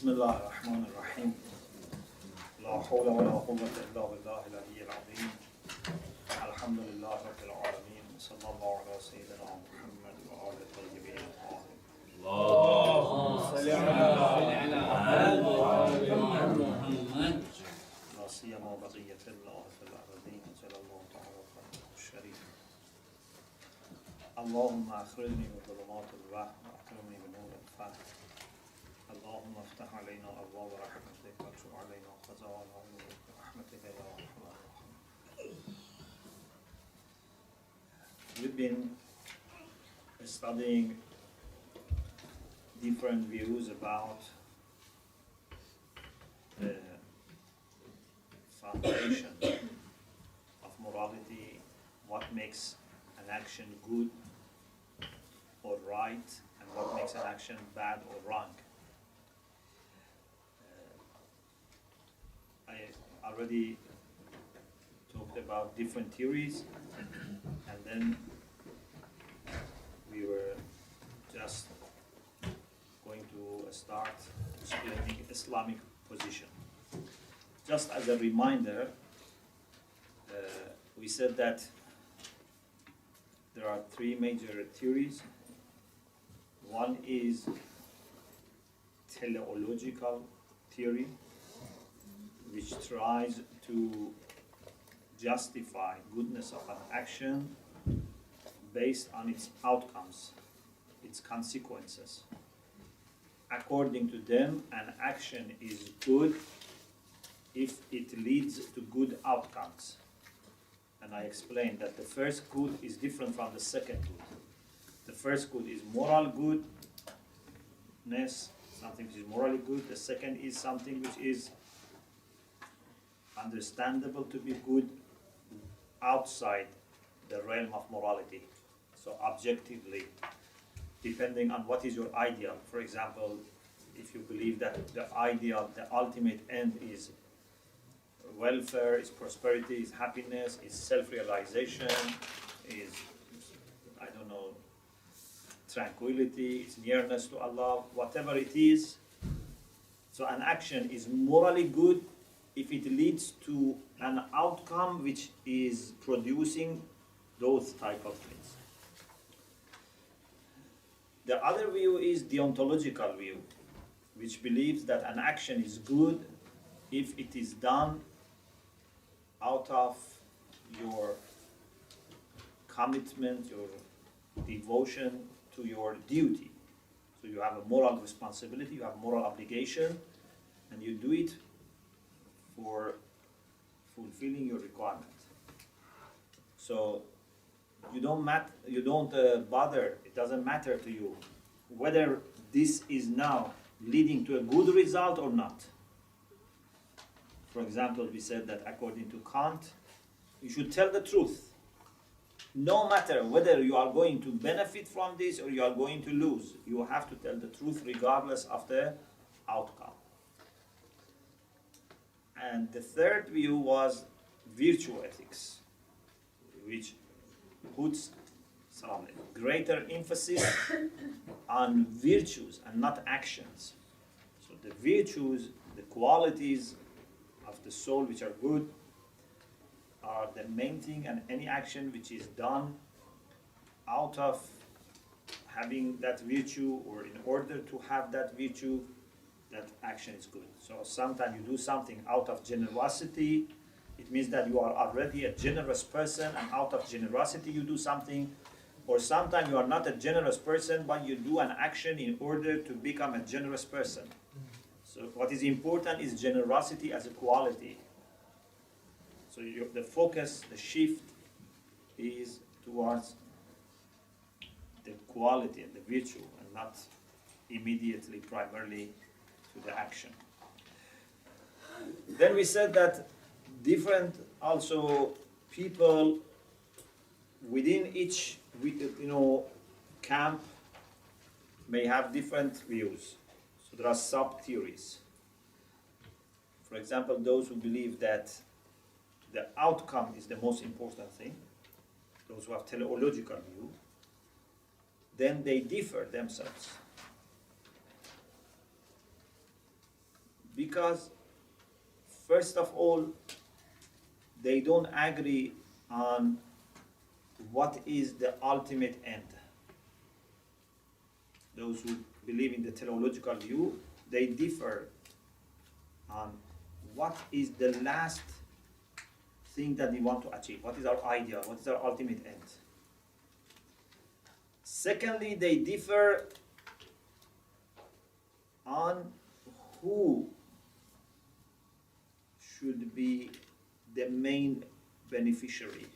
بسم الله الرحمن الرحيم لا حول ولا قوة إلا بالله العلي العظيم الحمد لله رب العالمين صلى الله على سيدنا محمد وآل الطيبين الطاهرين اللهم صل على محمد لا سيما بقية الله في الأرضين جل الله تعالى قدره الشريف اللهم أخرجني من ظلمات الوهم وأكرمني بنور الفهم اللهم افتح علينا أبواب رحمتك وانشر علينا خزائن نورك برحمتك يا أرحم الراحمين. We've been studying different views about the foundation of morality, what makes an action good or right, and what makes an action bad or wrong. I already talked about different theories, and then we were just going to start explaining Islamic position. Just as a reminder, we said that there are three major theories. One is teleological theory, which tries to justify goodness of an action based on its outcomes, its consequences. According to them, an action is good if it leads to good outcomes. And I explained that the first good is different from the second good. The first good is moral goodness, something which is morally good. The second is something which is understandable to be good outside the realm of morality. So objectively, depending on what is your ideal. For example, if you believe that the ideal, the ultimate end is welfare, is prosperity, is happiness, is self-realization, is, I don't know, tranquility, is nearness to Allah, whatever it is. So an action is morally good if it leads to an outcome which is producing those type of things. The other view is deontological view, which believes that an action is good if it is done out of your commitment, your devotion to your duty. So you have a moral responsibility, you have moral obligation, and you do it for fulfilling your requirement. So you don't bother, it doesn't matter to you whether this is now leading to a good result or not. For example, we said that according to Kant, you should tell the truth. No matter whether you are going to benefit from this or you are going to lose, you have to tell the truth regardless of the outcome. And the third view was virtue ethics, which puts some greater emphasis on virtues and not actions. So the virtues, the qualities of the soul which are good, are the main thing, and any action which is done out of having that virtue or in order to have that virtue, that action is good. So sometimes you do something out of generosity, it means that you are already a generous person, and out of generosity you do something. Or sometimes you are not a generous person, but you do an action in order to become a generous person. So what is important is generosity as a quality. So the focus, the shift is towards the quality and the virtue, and not immediately, primarily to the action. Then we said that different also people within each camp may have different views. So there are sub-theories. For example, those who believe that the outcome is the most important thing, those who have teleological view, then they differ themselves. Because, first of all, they don't agree on what is the ultimate end. Those who believe in the teleological view, they differ on what is the last thing that we want to achieve. What is our ideal? What is our ultimate end? Secondly, they differ on who should be the main beneficiary.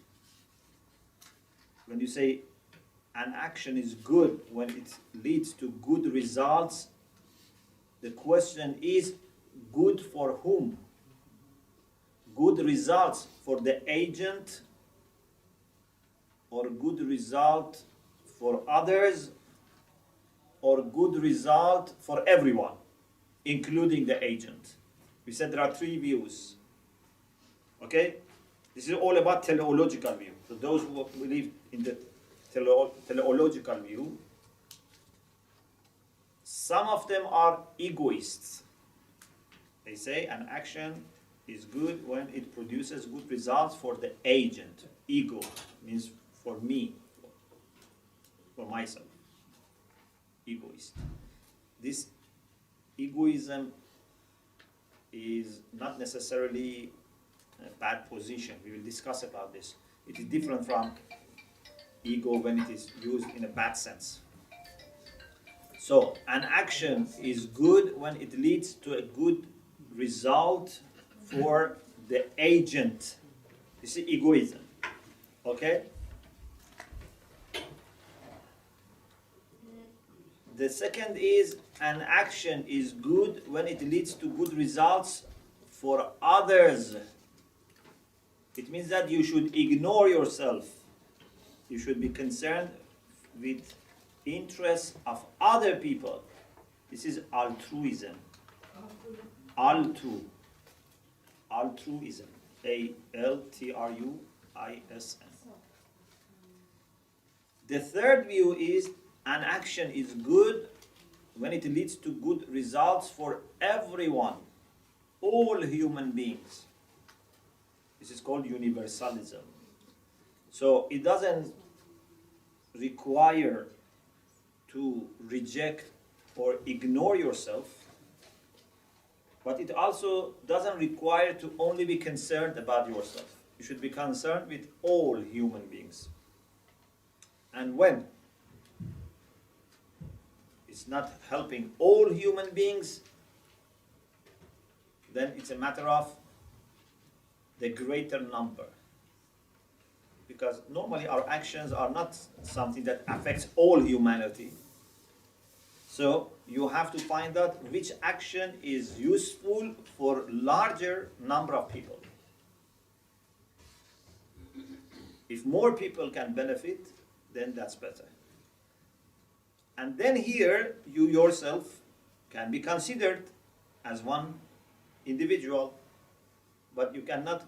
When you say an action is good when it leads to good results, the question is, good for whom? Good results for the agent, or good result for others, or good result for everyone, including the agent? We said there are three views. Okay? This is all about teleological view. So those who believe in the teleological view, some of them are egoists. They say an action is good when it produces good results for the agent. Ego means for me, for myself. Egoist. This egoism is not necessarily a bad position. We will discuss about this. It is different from ego when it is used in a bad sense. So, an action is good when it leads to a good result for the agent. This is egoism. Okay? The second is an action is good when it leads to good results for others. It means that you should ignore yourself. You should be concerned with interests of other people. This is altruism. Altruism. Altruism. The third view is an action is good when it leads to good results for everyone, all human beings. This is called universalism. So it doesn't require to reject or ignore yourself, but it also doesn't require to only be concerned about yourself. You should be concerned with all human beings. And when it's not helping all human beings, then it's a matter of the greater number. Because normally our actions are not something that affects all humanity. So you have to find out which action is useful for larger number of people. If more people can benefit, then that's better. And then here, you yourself can be considered as one individual, but you cannot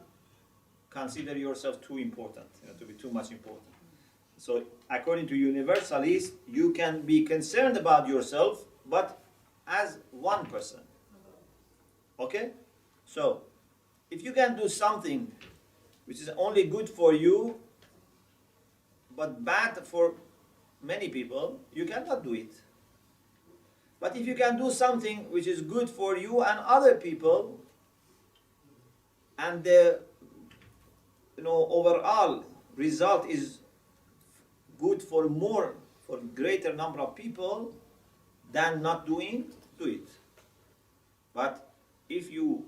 consider yourself too important, to be too much important. So according to Universalists, you can be concerned about yourself, but as one person. Okay? So, if you can do something which is only good for you, but bad for many people, you cannot do it. But if you can do something which is good for you and other people, and the overall result is good for greater number of people than not doing, do it. But if you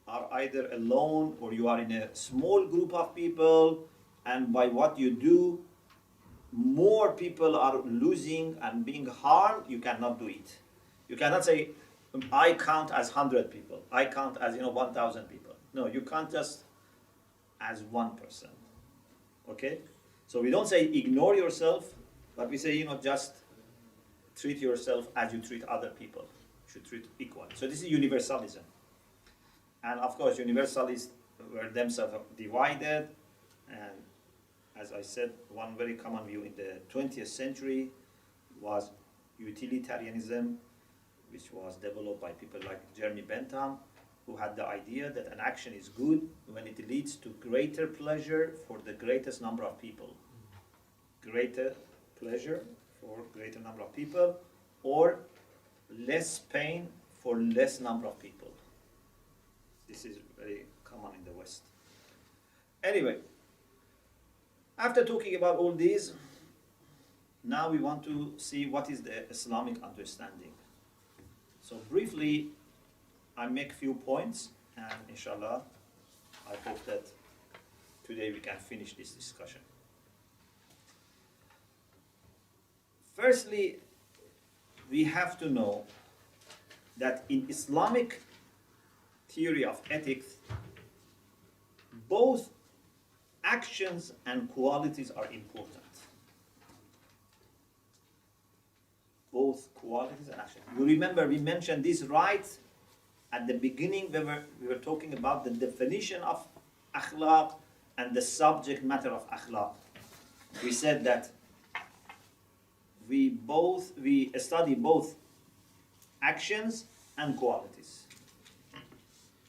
are either alone or you are in a small group of people, and by what you do, more people are losing and being harmed, you cannot do it. You cannot say, I count as 100 people, I count as 1,000 people. No, you count just as one person. Okay? So we don't say ignore yourself, but we say, just treat yourself as you treat other people. You should treat equally. So this is universalism. And of course, universalists were themselves divided. And as I said, one very common view in the 20th century was utilitarianism, which was developed by people like Jeremy Bentham, who had the idea that an action is good when it leads to greater pleasure for the greatest number of people. Greater pleasure for greater number of people, or less pain for less number of people. This is very common in the West. Anyway, after talking about all these, now we want to see what is the Islamic understanding. So briefly, I make few points, and inshallah, I hope that today we can finish this discussion. Firstly, we have to know that in Islamic theory of ethics, both actions and qualities are important. Both qualities and actions. You remember we mentioned this right at the beginning when we were talking about the definition of Akhlaq and the subject matter of Akhlaq. We said that we study both actions and qualities.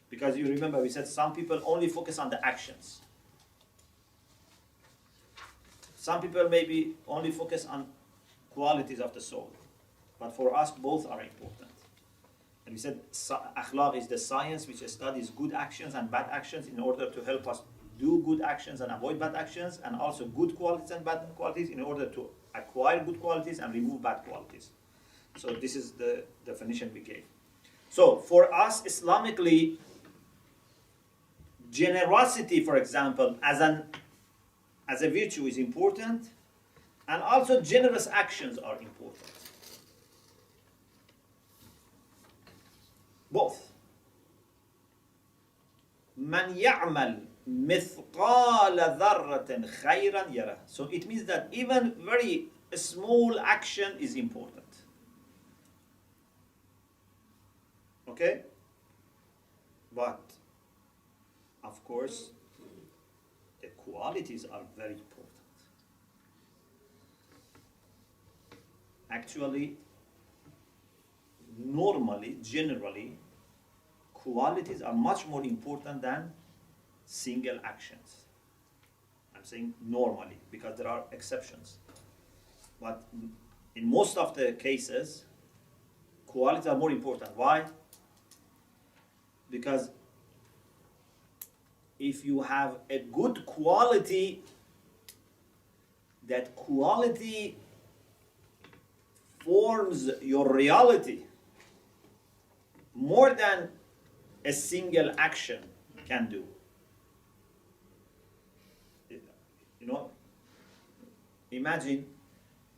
Because you remember we said some people only focus on the actions. Some people maybe only focus on qualities of the soul. But for us, both are important. And we said Akhlaq is the science which studies good actions and bad actions in order to help us do good actions and avoid bad actions, and also good qualities and bad qualities in order to acquire good qualities and remove bad qualities. So this is the definition we gave. So for us, Islamically, generosity, for example, as a virtue is important, and also generous actions are important. Both. Man ya'mal mithqala dharratin khayran yara. So it means that even very small action is important. Okay? But, of course, the qualities are very important. Actually, normally, generally, qualities are much more important than single actions. I'm saying normally, because there are exceptions. But in most of the cases, qualities are more important. Why? Because if you have a good quality, that quality forms your reality more than a single action can do. You know, imagine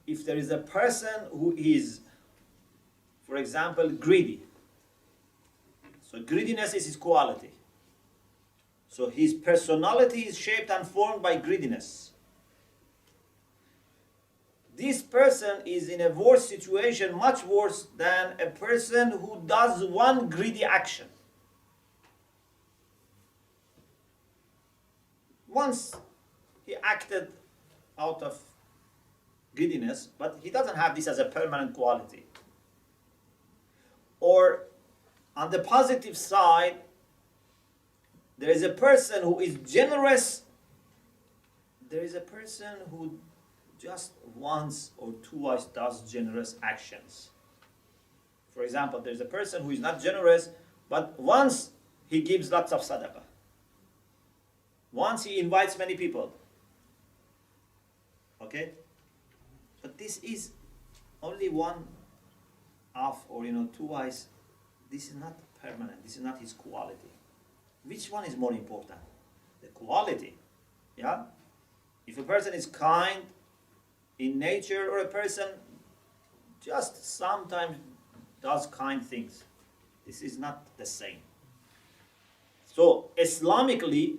if there is a person who is, for example, greedy. So greediness is his quality. So his personality is shaped and formed by greediness. This person is in a worse situation, much worse than a person who does one greedy action. Once he acted out of greediness, but he doesn't have this as a permanent quality. Or on the positive side, there is a person who is generous. There is a person who just once or twice does generous actions. For example, there's a person who is not generous, but once he gives lots of sadaqah. Once he invites many people. Okay? But this is only one off or twice. This is not permanent. This is not his quality. Which one is more important? The quality. Yeah? If a person is kind in nature, or a person just sometimes does kind things, this is not the same. So Islamically,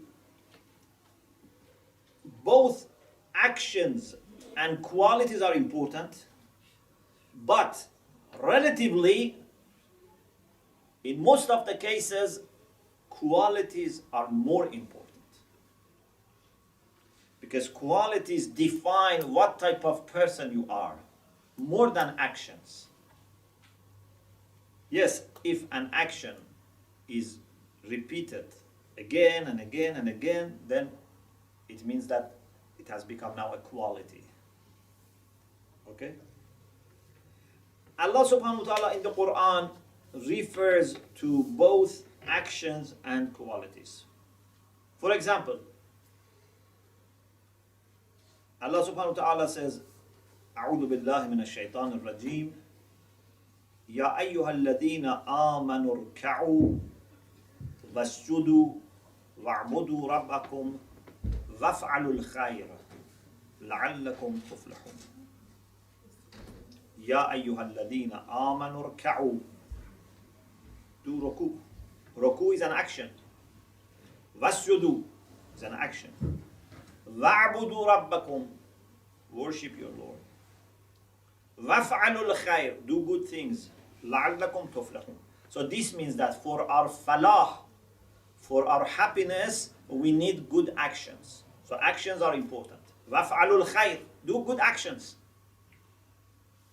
both actions and qualities are important, but relatively, in most of the cases, qualities are more important. Because qualities define what type of person you are, more than actions. Yes, if an action is repeated again and again and again, then it means that it has become now a quality. Okay? Allah subhanahu wa ta'ala in the Quran refers to both actions and qualities. For example, Allah subhanahu wa ta'ala says, أعوذ بالله من الشيطان الرجيم يا أيها الذين آمنوا اركعوا واسجدوا واعبدوا ربكم وافعلوا الخير لعلكم تفلحون. يا أيها الذين آمنوا اركعوا. Do ruku. Ruku is an action. واسجدوا is an action. واعبدوا ربكم, worship your Lord. وافعلوا الخير, do good things. لعلكم تفلحون. So this means that for our falah, for our happiness, we need good actions. So actions are important. وافعلوا الخير, do good actions.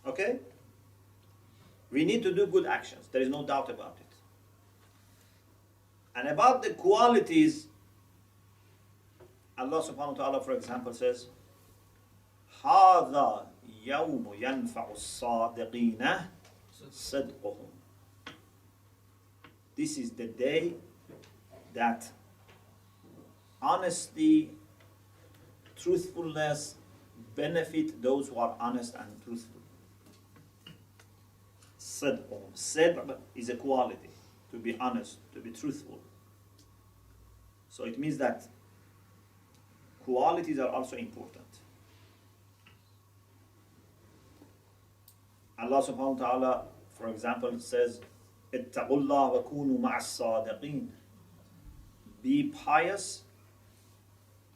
Okay? We need to do good actions. There is no doubt about it. And about the qualities, Allah subhanahu wa ta'ala, for example, says, هَذَا يَوْمُ يَنْفَعُ الصَّادِقِينَ صَدْقُهُمْ. This is the day that honesty, truthfulness benefit those who are honest and truthful. صدقهم. Sidq is a quality, to be honest, to be truthful. So it means that qualities are also important. Allah subhanahu wa ta'ala, for example, says, اتقوا الله وكونوا مع الصادقين. Be pious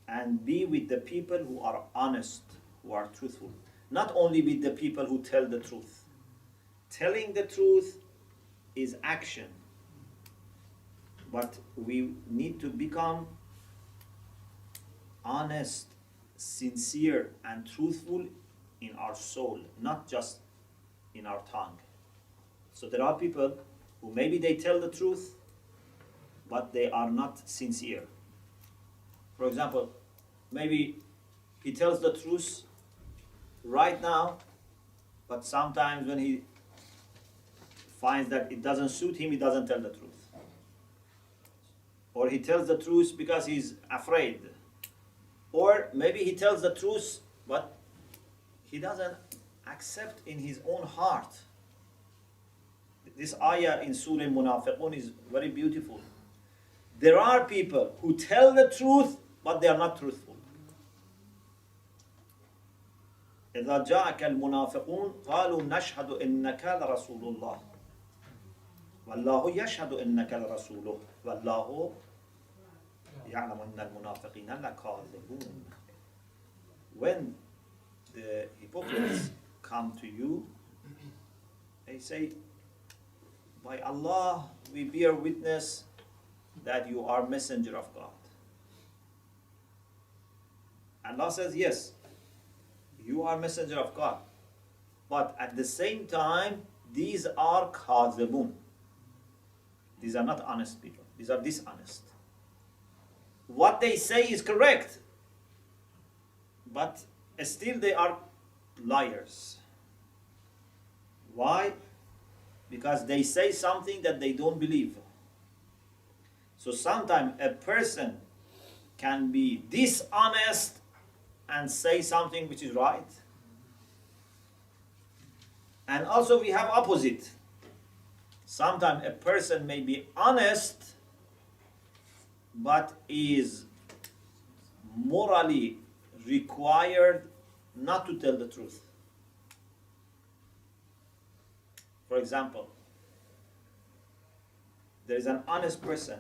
and be with the people who are honest, who are truthful. Not only with the people who tell the truth. Telling the truth is action. But we need to become honest, sincere, and truthful in our soul, not just in our tongue. So there are people who maybe they tell the truth, but they are not sincere. For example, maybe he tells the truth right now, but sometimes when he finds that it doesn't suit him, he doesn't tell the truth. Or he tells the truth because he's afraid. Or maybe he tells the truth, but he doesn't accept in his own heart. This ayah in Surah Munafiqun is very beautiful. There are people who tell the truth, but they are not truthful. إذا جاءك المنافقون قالوا نشهد إنك لرسول الله والله يشهد إنك لرسوله والله يعلم أن المنافقين لكاذبون. When the hypocrites come to you, they say, by Allah, we bear witness that you are messenger of God. Allah says, yes, you are messenger of God. But at the same time, these are kadhibun. These are not honest people. These are dishonest. What they say is correct, but still they are liars. Why? Because they say something that they don't believe. So sometimes a person can be dishonest and say something which is right. And also we have opposite. Sometimes a person may be honest but is morally required not to tell the truth. For example, there is an honest person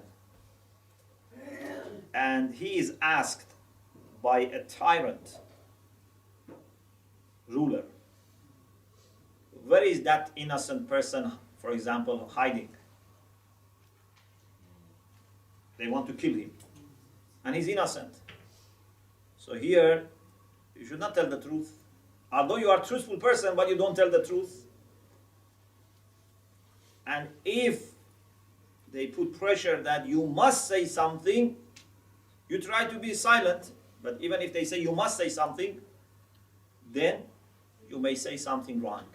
and he is asked by a tyrant ruler, where is that innocent person, for example, hiding? They want to kill him and he's innocent. So here you should not tell the truth. Although you are a truthful person, but you don't tell the truth. And if they put pressure that you must say something, you try to be silent. But even if they say you must say something, then you may say something wrong.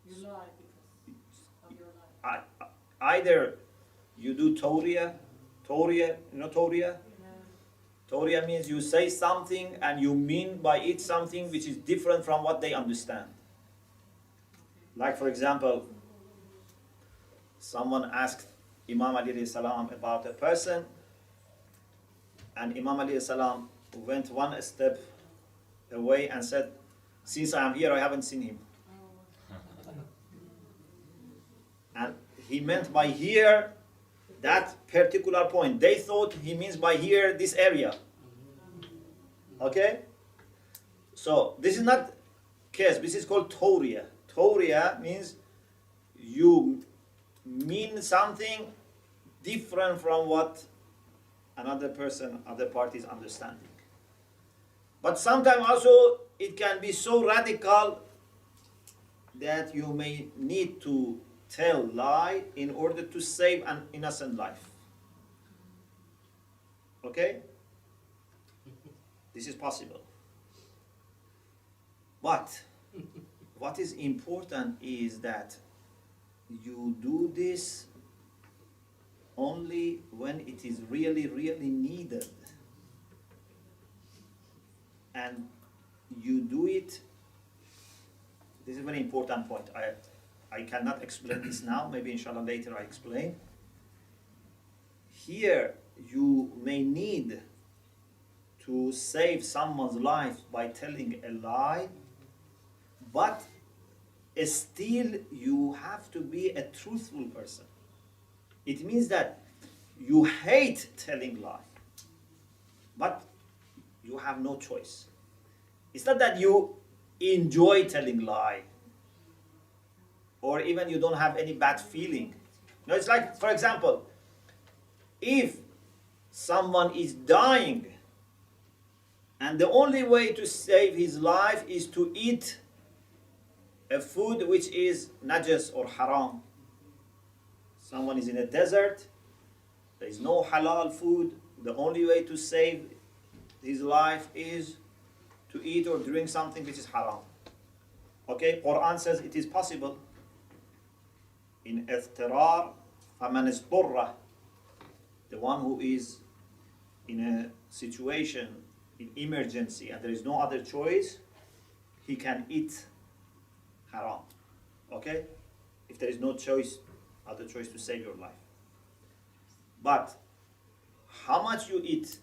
You lie because of your life. Either you do Toria, you know Toria? Toria means you say something and you mean by it something which is different from what they understand. Like for example, someone asked Imam alayhi salam about a person, and Imam alayhi salam went one step away and said, since I am here, I haven't seen him. And he meant by here that particular point. They thought he means by here this area. Okay? So this is not case. This is called Toria. Toria means you mean something different from what another person, other party is understanding. But sometimes also it can be so radical that you may need to tell lie in order to save an innocent life. Okay? This is possible. But what is important is that you do this only when it is really, really needed. And you do it, this is a very important point. I cannot explain this now, maybe inshallah later I explain. Here you may need to save someone's life by telling a lie, but still you have to be a truthful person. It means that you hate telling lie, but you have no choice. It's not that you enjoy telling lie, or even you don't have any bad feeling. No, it's like, for example, if someone is dying and the only way to save his life is to eat a food which is najas or haram. Someone is in a desert, there is no halal food, the only way to save his life is to eat or drink something which is haram. Okay, Quran says it is possible. In اضطرار فمن اضطر, the one who is in a situation in emergency and there is no other choice, he can eat haram. Okay, if there is no choice, other choice to save your life. But how much you eat?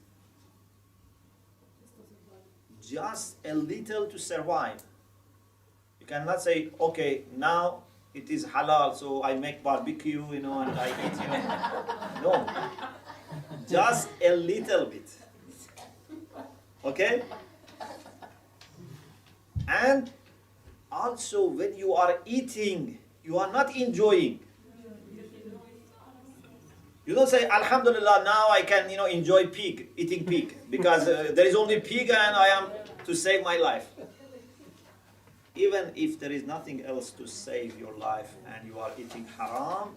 Just a little to survive. You cannot say, okay, now it is halal, so I make barbecue, and I eat, No. Just a little bit. Okay? And also when you are eating, you are not enjoying. You don't say, Alhamdulillah, now I can, enjoy eating pig, because there is only pig and I am to save my life. Even if there is nothing else to save your life and you are eating haram,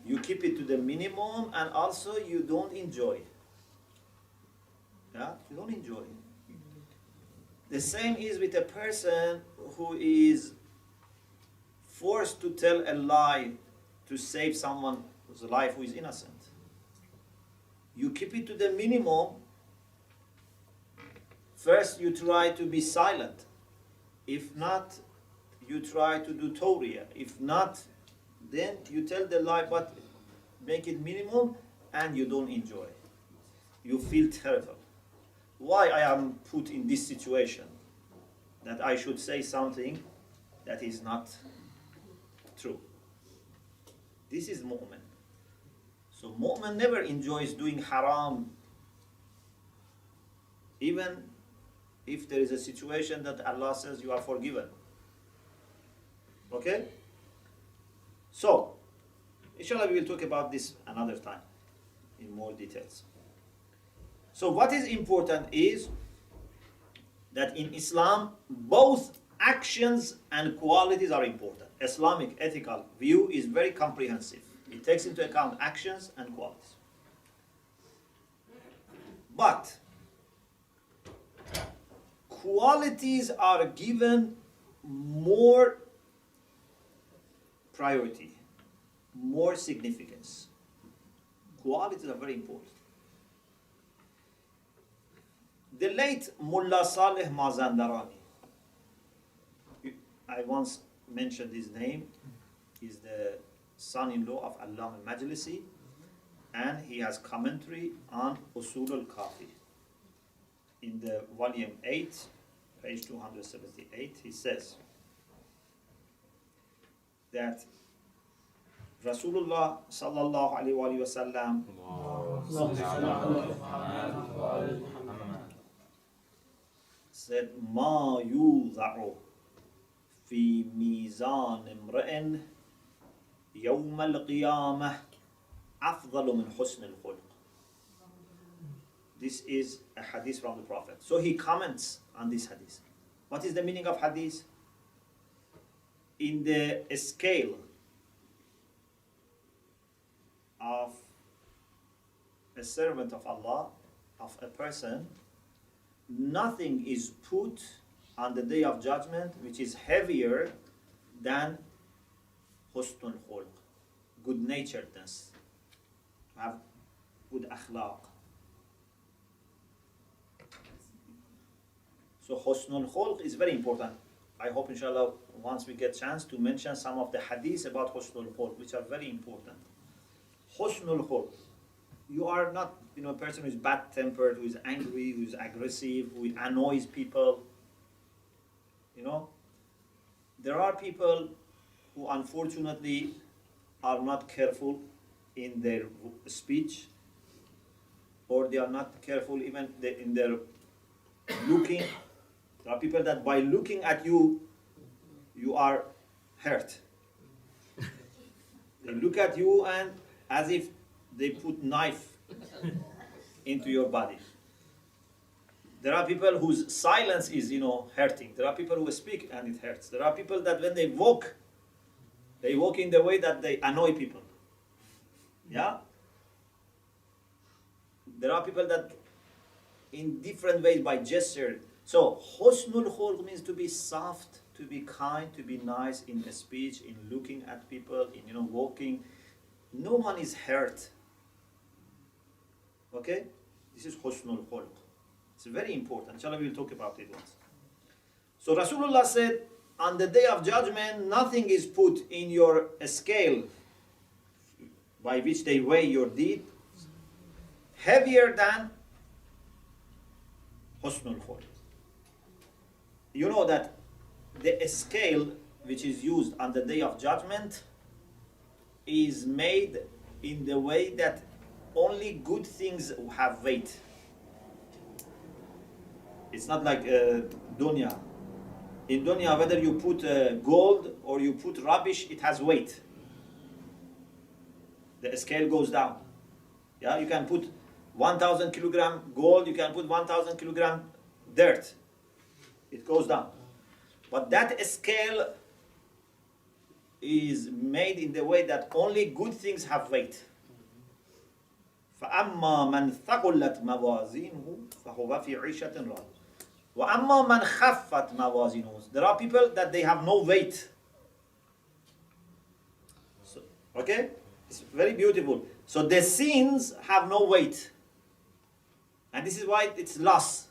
you keep it to the minimum and also you don't enjoy. Yeah, you don't enjoy. The same is with a person who is forced to tell a lie to save someone's life who is innocent. You keep it to the minimum. First, you try to be silent. If not, you try to do Toria. If not, then you tell the lie, but make it minimum, and you don't enjoy. You feel terrible. Why I am put in this situation? That I should say something that is not true. This is mu'min. So mu'min never enjoys doing haram, even if there is a situation that Allah says you are forgiven. Okay? So, inshallah we will talk about this another time in more details. So what is important is that in Islam, both actions and qualities are important, Islamic ethical view is very comprehensive. It takes into account actions and qualities. But qualities are given more priority, more significance. Qualities are very important. The late Mullah Saleh Mazandarani, I once mentioned his name, is the son-in-law of Allama al-Majlisi, and he has commentary on Usul al-Kafi. In the volume 8, page 278, he says that Rasulullah sallallahu alaihi wasallam said, "Ma yudha'u fi mizan imra'in yawm al-qiyamah afdalu min husn al-khulq." This is a hadith from the Prophet. So he comments on this hadith. What is the meaning of hadith? In the scale of a servant of Allah, of a person, nothing is put on the day of judgment which is heavier than husnul khulq, good-naturedness, have good akhlaq. So husnul khulq is very important. I hope inshallah once we get chance to mention some of the hadiths about husnul khulq, which are very important. Husnul khulq. You are not, a person who is bad-tempered, who is angry, who is aggressive, who annoys people. There are people who unfortunately are not careful in their speech, or they are not careful even in their looking. There are people that by looking at you, you are hurt. They look at you and as if they put knife into your body. There are people whose silence is, hurting. There are people who speak and it hurts. There are people that when they walk in the way that they annoy people. Yeah? There are people that in different ways by gesture. So, husnul khulq means to be soft, to be kind, to be nice in speech, in looking at people, in walking. No one is hurt. Okay? This is husnul khulq. It's very important. Inshallah, we will talk about it once. So Rasulullah said, on the day of judgment, nothing is put in your scale by which they weigh your deed heavier than husnul khulq. You know that the scale which is used on the day of judgment is made in the way that only good things have weight. It's not like dunya. In dunya, whether you put gold or you put rubbish, it has weight. The scale goes down. Yeah, you can put 1,000 kilogram gold, you can put 1,000 kilogram dirt. It goes down. But that scale is made in the way that only good things have weight. فَأَمَّا مَنْ ثَقُلَتْ مَوَازِينُهُ فَهُوَ فِي عِيشَةٍ رَاضِيَةٍ وَأَمَّا مَنْ خَفَّتْ مَوَازِينُهُ. There are people that they have no weight. So, okay? It's very beautiful. So the sins have no weight. And this is why it's loss.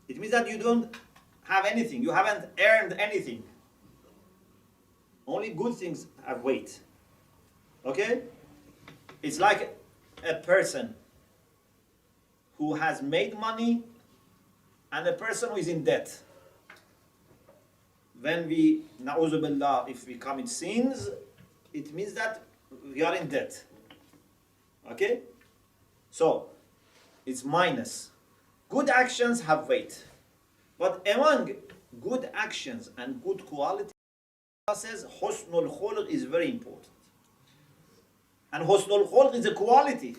It means that you don't have anything. You haven't earned anything. Only good things have weight. Okay? It's like a person who has made money and a person who is in debt. When we, na'udhu billah, if we commit sins, it means that we are in debt. Okay? So, it's minus. Good actions have weight. But among good actions and good quality, Allah says husnul khulq is very important. And husnul khulq is a quality.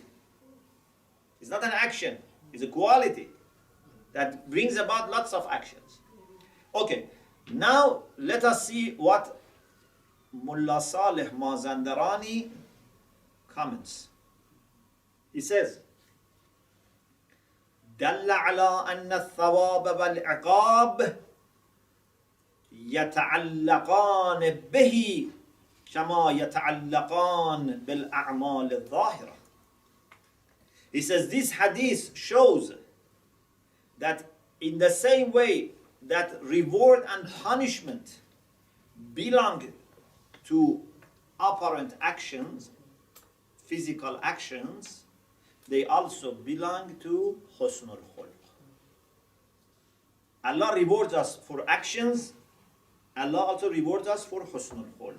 It's not an action. It's a quality that brings about lots of actions. Okay, now let us see what Mullah Salih Mazandarani comments. He says, دل على أن الثواب والعقاب يتعلقان به كما يتعلقان بالأعمال الظاهرة. He says this hadith shows that in the same way that reward and punishment belong to apparent actions, physical actions, they also belong to husnul khulq. Allah rewards us for actions. Allah also rewards us for husnul khulq.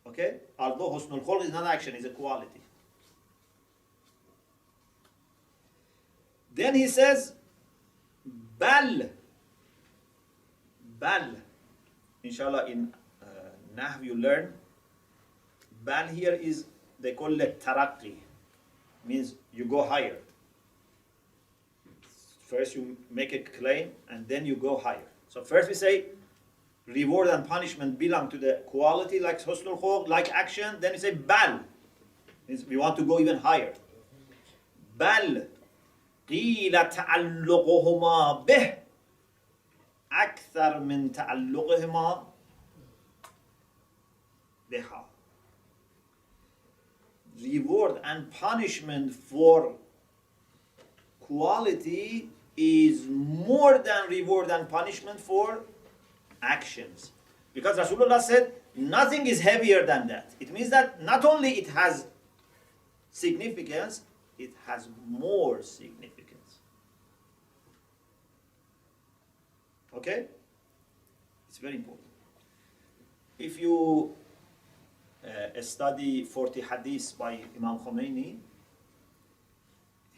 Okay? Although husnul khulq is not action, it's a quality. Then he says, bal. Inshallah, in Nahv you learn, bal here is, they call it tarakki, means you go higher. First you make a claim and then you go higher. So first we say reward and punishment belong to the quality like husnul khulq, like action. Then we say bal, means we want to go even higher. Bal قيل تعلقهما به أكثر من تعلقهما بها. Reward and punishment for quality is more than reward and punishment for actions. Because Rasulullah said, nothing is heavier than that. It means that not only it has significance, it has more significance. Okay? It's very important. If you study 40 hadiths by Imam Khomeini,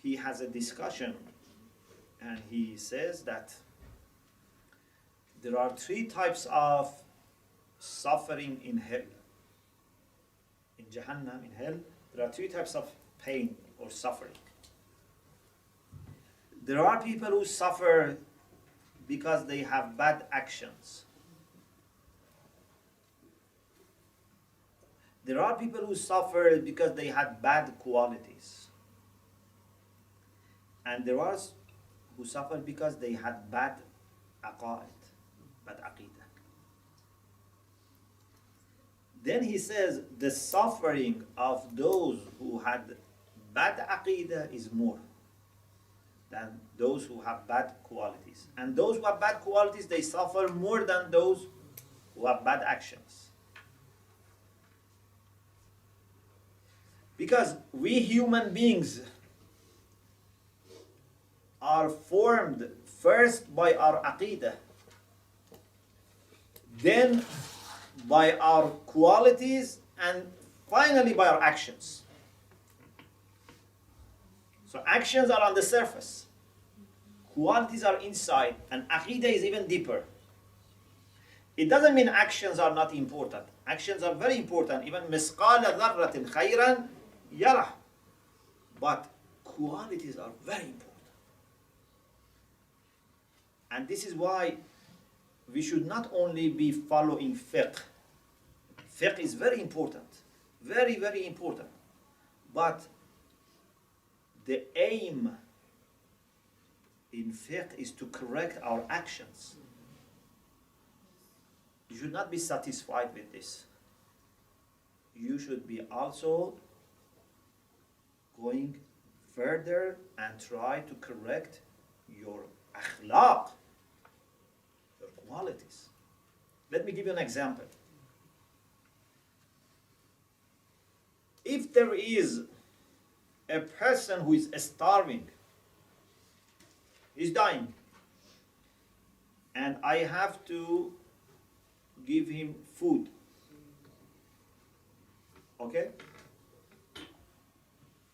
he has a discussion and he says that there are 3 types of suffering in hell. In Jahannam, in hell, there are 3 types of pain or suffering. There are people who suffer because they have bad actions. There are people who suffer because they had bad qualities. And there are who suffer because they had bad aqaid, bad aqidah. Then he says the suffering of those who had bad aqidah is more than those who have bad qualities. And those who have bad qualities, they suffer more than those who have bad actions. Because we human beings are formed first by our aqidah, then by our qualities, and finally by our actions. So actions are on the surface, qualities are inside, and aqidah is even deeper. It doesn't mean actions are not important. Actions are very important, even misqala dharratin khayran yarah. But qualities are very important. And this is why we should not only be following fiqh. Fiqh is very important, very, very important. But the aim in fiqh is to correct our actions. You should not be satisfied with this. You should be also going further and try to correct your akhlaq, your qualities. Let me give you an example. If there is a person who is starving, he's dying, and I have to give him food, okay?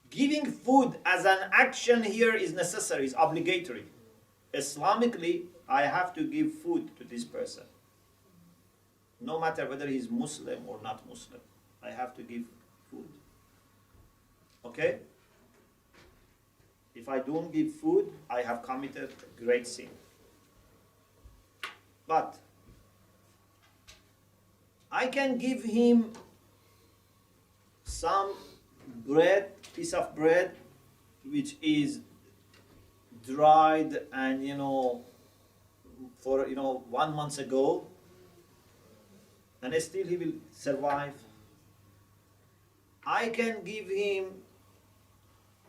Giving food as an action here is necessary, is obligatory. Islamically, I have to give food to this person. No matter whether he's Muslim or not Muslim, I have to give food. Okay? If I don't give food, I have committed a great sin. But I can give him some bread, piece of bread, which is dried and for 1 month ago, and still he will survive. I can give him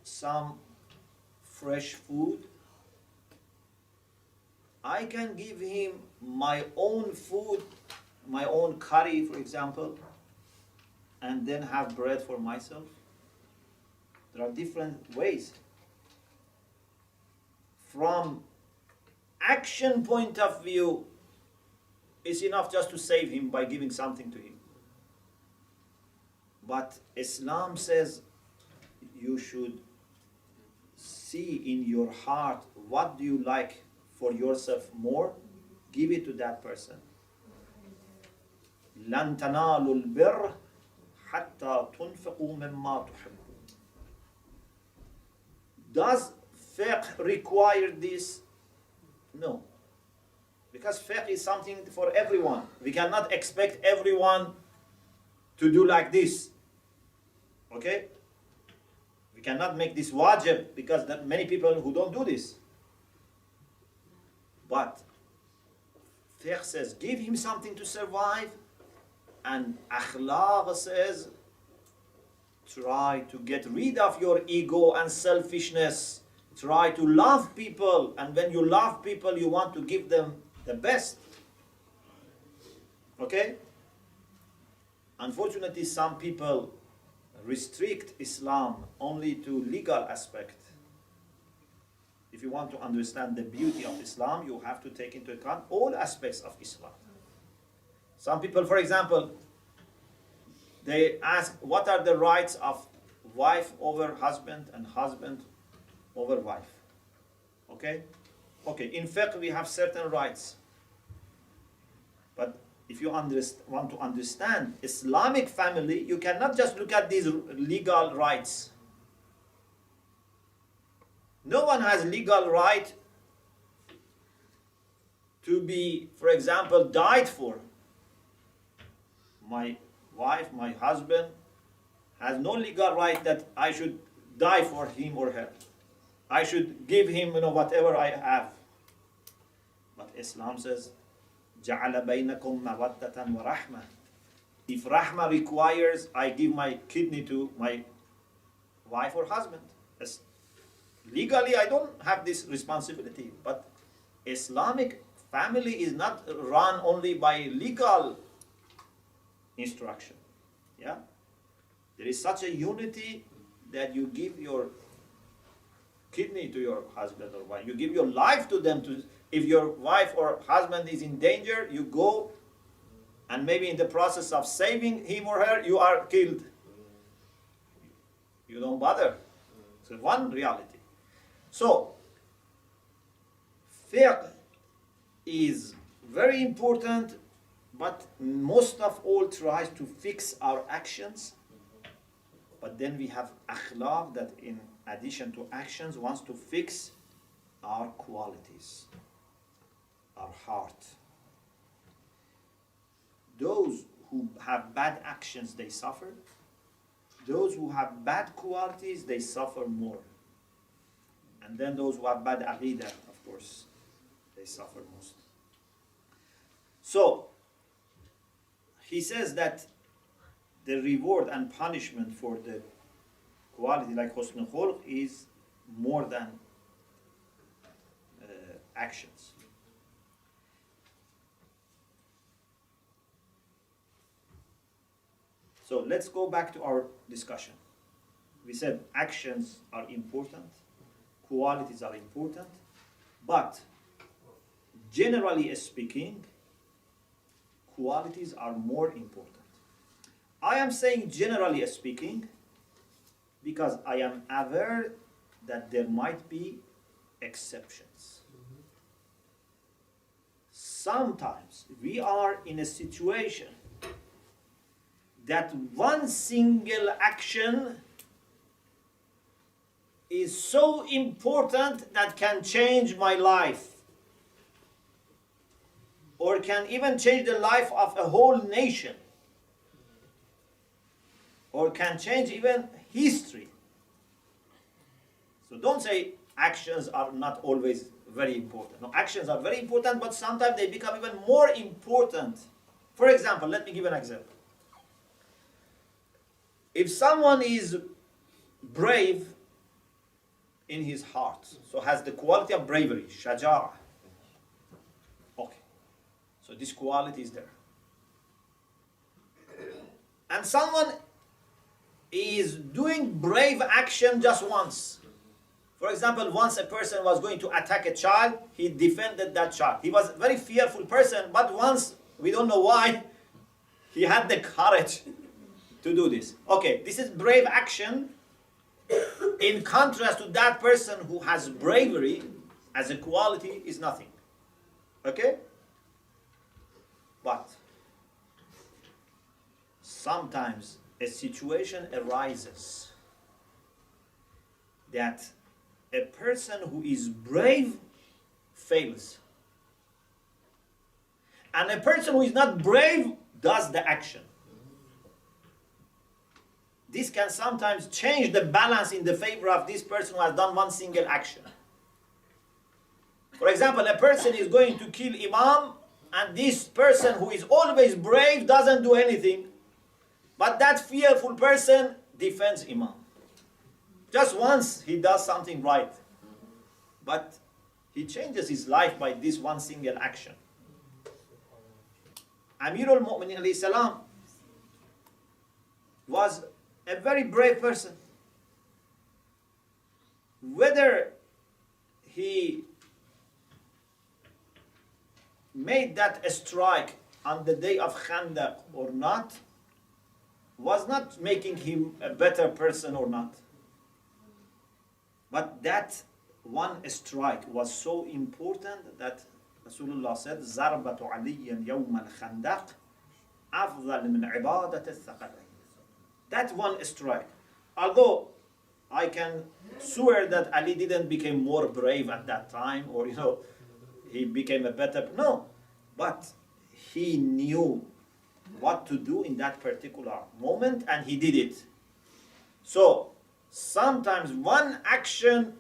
some fresh food. I can give him my own food, my own curry, for example, and then have bread for myself. There are different ways. From action point of view, it's enough just to save him by giving something to him. But Islam says you should see in your heart what do you like for yourself more, give it to that person. لَن تَنَالُوا الْبِرَّ حَتَّى تُنْفِقُوا مِمَّا تُحِبُّونَ. Does fiqh require this? No. Because fiqh is something for everyone. We cannot expect everyone to do like this. Okay? We cannot make this wajib because there are many people who don't do this. But fiqh says give him something to survive, and akhlaq says try to get rid of your ego and selfishness. Try to love people, and when you love people, you want to give them the best. Okay? Unfortunately, some people restrict Islam only to legal aspect. If you want to understand the beauty of Islam, you have to take into account all aspects of Islam. Some people, for example, they ask, what are the rights of wife over husband and husband over wife? Okay? Okay, in fiqh we have certain rights. But if you want to understand Islamic family, you cannot just look at these legal rights. No one has legal right to be, for example, died for. My wife, my husband, has no legal right that I should die for him or her. I should give him, whatever I have. But Islam says, جَعَلَ بَيْنَكُمْ مَوَدَّةً وَرَحْمَةً. If rahmah requires, I give my kidney to my wife or husband. Legally, I don't have this responsibility. But Islamic family is not run only by legal instruction. Yeah? There is such a unity that you give your kidney to your husband or wife. You give your life to them. If your wife or husband is in danger, you go, and maybe in the process of saving him or her, you are killed. You don't bother. It's one reality. So, fiqh is very important, but most of all tries to fix our actions. But then we have akhlaq that in addition to actions wants to fix our qualities, our heart. Those who have bad actions, they suffer. Those who have bad qualities, they suffer more. And then those who have bad aqidah, of course, they suffer most. So, he says that the reward and punishment for the quality like husn khulq is more than actions. So let's go back to our discussion. We said actions are important, qualities are important, but generally speaking, qualities are more important. I am saying generally speaking because I am aware that there might be exceptions. Sometimes we are in a situation that one single action is so important that can change my life, or can even change the life of a whole nation. or can change even history. So don't say actions are not always very important. No, actions are very important, but sometimes they become even more important. For example, let me give an example. If someone is brave in his heart, so has the quality of bravery, shaja'a. Okay, so this quality is there. And someone is doing brave action just once. For example, once a person was going to attack a child, he defended that child. He was a very fearful person, but once, we don't know why, he had the courage to do this. Okay, this is brave action in contrast to that person who has bravery as a quality is nothing. Okay? But sometimes a situation arises that a person who is brave fails. And a person who is not brave does the action. This can sometimes change the balance in the favor of this person who has done one single action. For example, a person is going to kill Imam, and this person who is always brave doesn't do anything. But that fearful person defends Imam. Just once he does something right. But he changes his life by this one single action. Amir al-Mu'minin alayhi salam was a very brave person. Whether he made that a strike on the day of Khandaq or not was not making him a better person or not. But that one strike was so important that Rasulullah said, "Zarbatu aliyan yawm al-Khandaq afdal min ibadat al-Thaqal." That one strike. Although I can swear that Ali didn't become more brave at that time, or he became a better. No, but he knew what to do in that particular moment, and he did it. So sometimes one action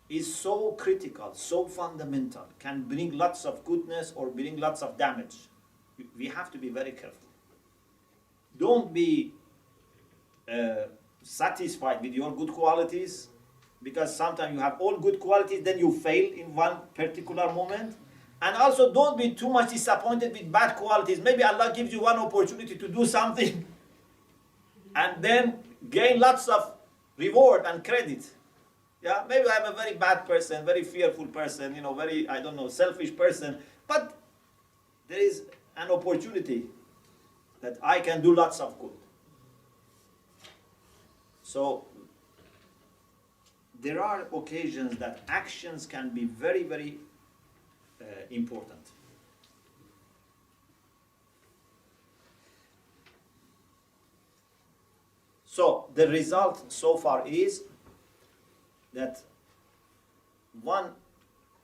is so critical, so fundamental, can bring lots of goodness or bring lots of damage. We have to be very careful. Don't be satisfied with your good qualities, because sometimes you have all good qualities, then you fail in one particular moment. And also don't be too much disappointed with bad qualities. Maybe Allah gives you one opportunity to do something and then gain lots of reward and credit. Yeah, maybe I'm a very bad person, very fearful person, very, selfish person. But there is an opportunity that I can do lots of good. So there are occasions that actions can be very, very important. So the result so far is that one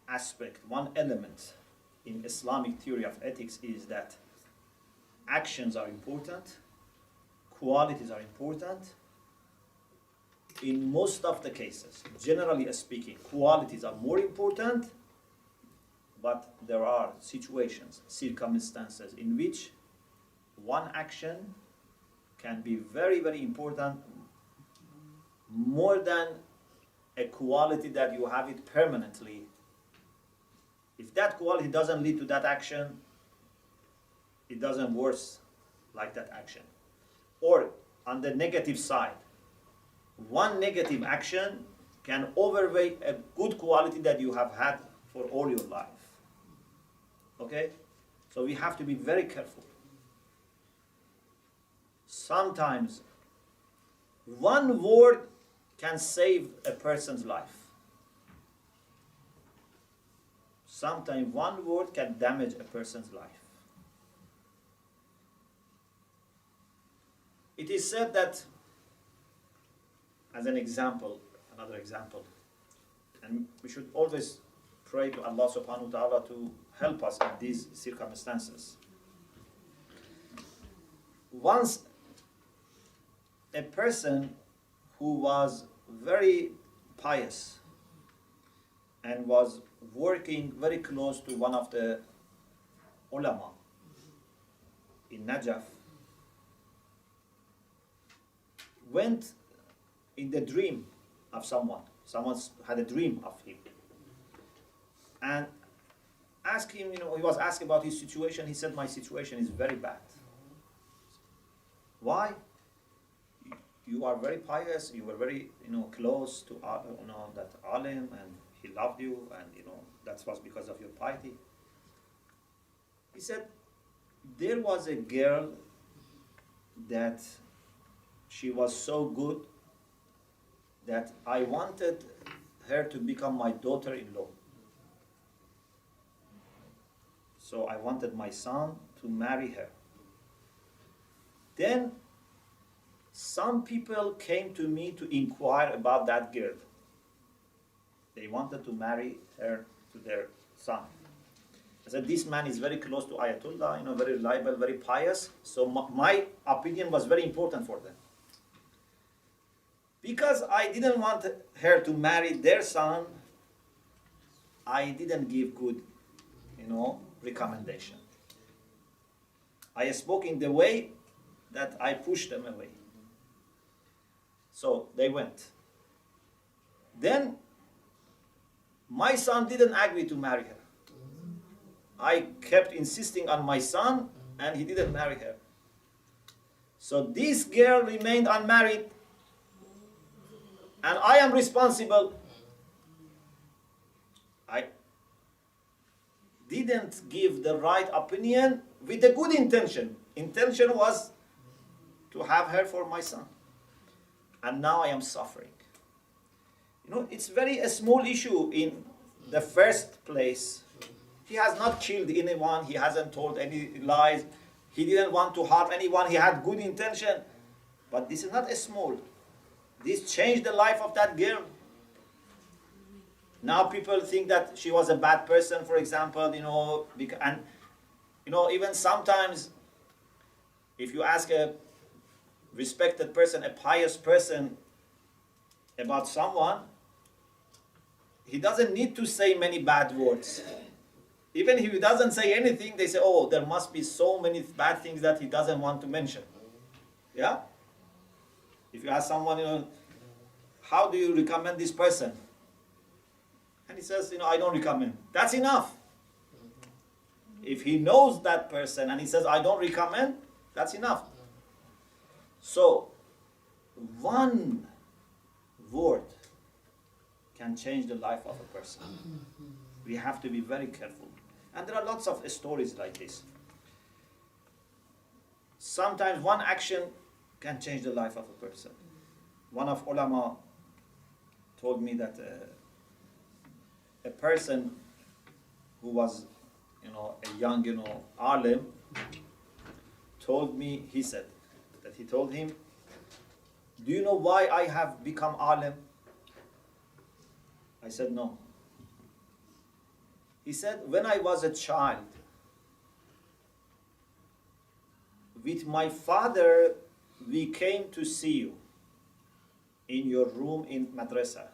aspect, one element in Islamic theory of ethics is that actions are important, qualities are important. In most of the cases, generally speaking, qualities are more important, but there are situations, circumstances in which one action can be very, very important, more than a quality that you have it permanently. If that quality doesn't lead to that action, it doesn't work like that action. Or on the negative side, one negative action can overweigh a good quality that you have had for all your life. Okay? So we have to be very careful. Sometimes one word can save a person's life. Sometimes one word can damage a person's life. It is said that, as an example, another example, and we should always pray to Allah subhanahu wa ta'ala to help us in these circumstances. Once a person who was very pious and was working very close to one of the ulama in Najaf, went in the dream of someone. Someone had a dream of him. And asked him, he was asked about his situation. He said, my situation is very bad. Why? You are very pious, you were very, close to, that alim, and he loved you, and, that was because of your piety. He said, there was a girl that she was so good that I wanted her to become my daughter-in-law. So I wanted my son to marry her. Then some people came to me to inquire about that girl. They wanted to marry her to their son. I said, this man is very close to Ayatollah, very reliable, very pious. So my opinion was very important for them. Because I didn't want her to marry their son, I didn't give good, recommendation. I spoke in the way that I pushed them away. So they went. Then my son didn't agree to marry her. I kept insisting on my son, and he didn't marry her. So this girl remained unmarried, and I am responsible. I didn't give the right opinion with a good intention. Intention was to have her for my son. And now I am suffering. It's a small issue in the first place. He has not killed anyone. He hasn't told any lies. He didn't want to harm anyone. He had good intention. But this is not a small. This changed the life of that girl. Now people think that she was a bad person, for example, and even sometimes if you ask a respected person, a pious person about someone, he doesn't need to say many bad words. Even if he doesn't say anything, they say, oh, there must be so many bad things that he doesn't want to mention. Yeah? If you ask someone, how do you recommend this person? And he says, I don't recommend. That's enough. If he knows that person and he says, I don't recommend, that's enough. So, one word can change the life of a person. We have to be very careful. And there are lots of stories like this. Sometimes one action can change the life of a person. One of ulama told me that a person who was, a young, alim, told me, he said, that he told him, do you know why I have become alim? I said, no. He said, when I was a child, with my father, we came to see you in your room in madrasa.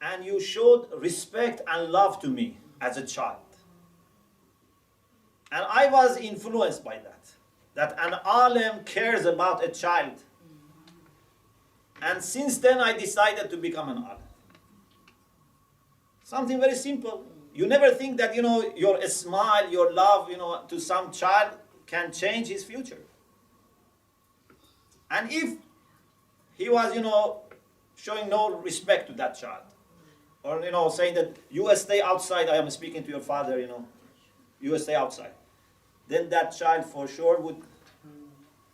And you showed respect and love to me as a child. And I was influenced by that an alim cares about a child. And since then I decided to become an alim. Something very simple. You never think that, your smile, your love, to some child can change his future. And if he was, showing no respect to that child, or, saying that you stay outside, I am speaking to your father, you stay outside, then that child for sure would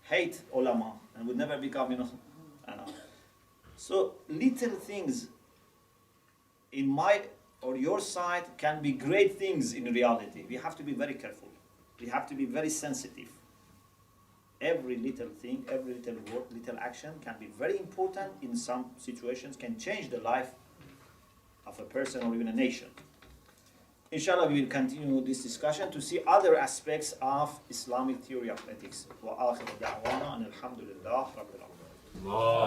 hate ulama and would never become, So little things in my or your side can be great things in reality. We have to be very careful. We have to be very sensitive. Every little thing, every little word, little action can be very important in some situations, can change the life of a person or even a nation. Inshallah, we will continue this discussion to see other aspects of Islamic theory of ethics. وآخر دعوانا أن الحمد لله رب العالمين. الله